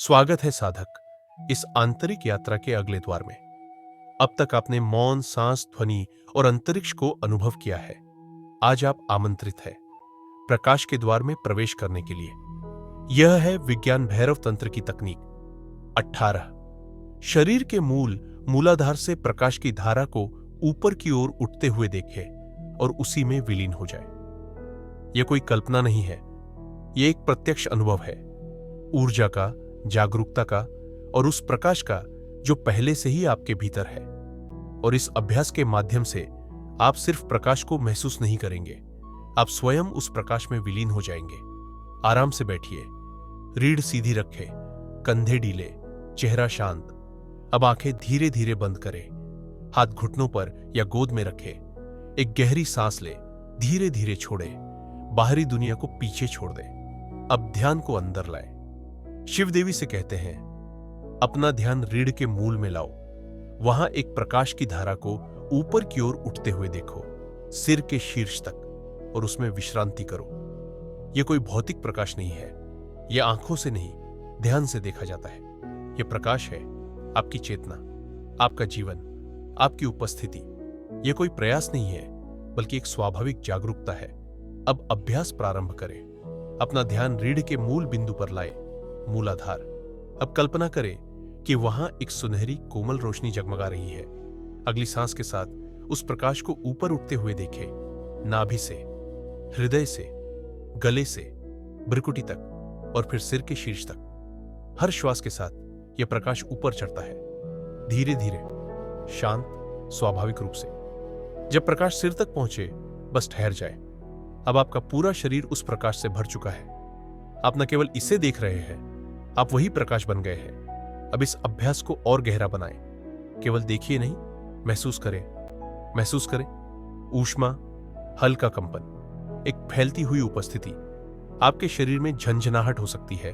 स्वागत है साधक इस आंतरिक यात्रा के अगले द्वार में। अब तक आपने मौन, सांस, ध्वनि और अंतरिक्ष को अनुभव किया है। आज आप आमंत्रित है प्रकाश के द्वार में प्रवेश करने के लिए। यह है विज्ञान भैरव तंत्र की तकनीक 18। शरीर के मूलाधार से प्रकाश की धारा को ऊपर की ओर उठते हुए देखे और उसी में विलीन हो जाए। यह कोई कल्पना नहीं है, यह एक प्रत्यक्ष अनुभव है, ऊर्जा का, जागरूकता का और उस प्रकाश का जो पहले से ही आपके भीतर है। और इस अभ्यास के माध्यम से आप सिर्फ प्रकाश को महसूस नहीं करेंगे, आप स्वयं उस प्रकाश में विलीन हो जाएंगे। आराम से बैठिए, रीढ़ सीधी रखें, कंधे ढीले, चेहरा शांत। अब आंखें धीरे धीरे बंद करें, हाथ घुटनों पर या गोद में रखें। एक गहरी सांस ले, धीरे धीरे छोड़े, बाहरी दुनिया को पीछे छोड़ दें। अब ध्यान को अंदर लाए। शिव देवी से कहते हैं, अपना ध्यान रीढ़ के मूल में लाओ, वहां एक प्रकाश की धारा को ऊपर की ओर उठते हुए देखो, सिर के शीर्ष तक, और उसमें विश्रांति करो। यह कोई भौतिक प्रकाश नहीं है, यह आंखों से नहीं, ध्यान से देखा जाता है। यह प्रकाश है आपकी चेतना, आपका जीवन, आपकी उपस्थिति। यह कोई प्रयास नहीं है, बल्कि एक स्वाभाविक जागरूकता है। अब अभ्यास प्रारंभ करें। अपना ध्यान रीढ़ के मूल बिंदु पर लाए, मूलाधार। अब कल्पना करें कि वहां एक सुनहरी कोमल रोशनी जगमगा रही है। अगली सांस के साथ उस प्रकाश को ऊपर उठते हुए देखें, नाभि से, हृदय से, गले से, भ्रुकुटी तक और फिर सिर के शीर्ष तक। हर श्वास के साथ यह प्रकाश ऊपर चढ़ता है, धीरे धीरे, शांत, स्वाभाविक रूप से। जब प्रकाश सिर तक पहुंचे, बस ठहर जाए। अब आपका पूरा शरीर उस प्रकाश से भर चुका है। आप न केवल इसे देख रहे हैं, आप वही प्रकाश बन गए हैं। अब इस अभ्यास को और गहरा बनाएं। केवल देखिए नहीं, महसूस करें। महसूस करें ऊष्मा, हल्का कंपन, एक फैलती हुई उपस्थिति। आपके शरीर में झंझनाहट हो सकती है,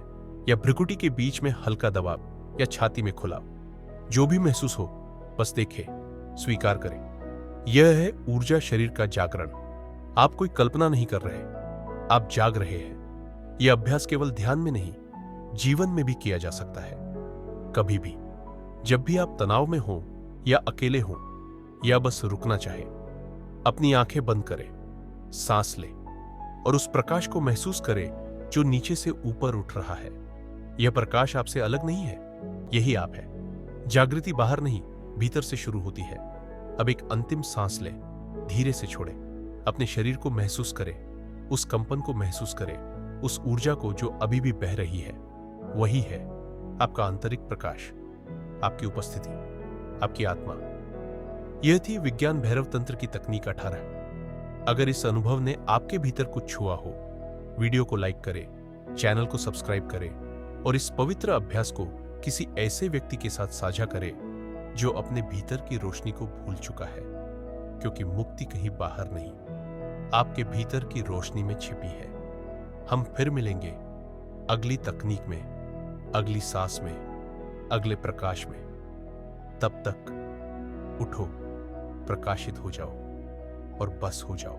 या भ्रुकुटी के बीच में हल्का दबाव, या छाती में खुलाव। जो भी महसूस हो, बस देखें, स्वीकार करें। यह है ऊर्जा शरीर का जागरण। आप कोई कल्पना नहीं कर रहे, आप जाग रहे हैं। यह अभ्यास केवल ध्यान में नहीं, जीवन में भी किया जा सकता है। कभी भी, जब भी आप तनाव में हो, या अकेले हो, या बस रुकना चाहे, अपनी आंखें बंद करें, सांस लें और उस प्रकाश को महसूस करें जो नीचे से ऊपर उठ रहा है। यह प्रकाश आपसे अलग नहीं है, यही आप है। जागृति बाहर नहीं, भीतर से शुरू होती है। अब एक अंतिम सांस लें, धीरे से छोड़ें। अपने शरीर को महसूस करें, उस कंपन को महसूस करें, उस ऊर्जा को जो अभी भी बह रही है। वही है आपका आंतरिक प्रकाश, आपकी उपस्थिति, आपकी आत्मा। यह थी विज्ञान भैरव तंत्र की तकनीक 18। अगर इस अनुभव ने आपके भीतर कुछ छुआ हो, वीडियो को लाइक करें, चैनल को सब्सक्राइब करें और इस पवित्र अभ्यास को किसी ऐसे व्यक्ति के साथ साझा करें जो अपने भीतर की रोशनी को भूल चुका है। क्योंकि मुक्ति कहीं बाहर नहीं, आपके भीतर की रोशनी में छिपी है। हम फिर मिलेंगे अगली तकनीक में, अगली सांस में, अगले प्रकाश में। तब तक उठो, प्रकाशित हो जाओ और बस हो जाओ।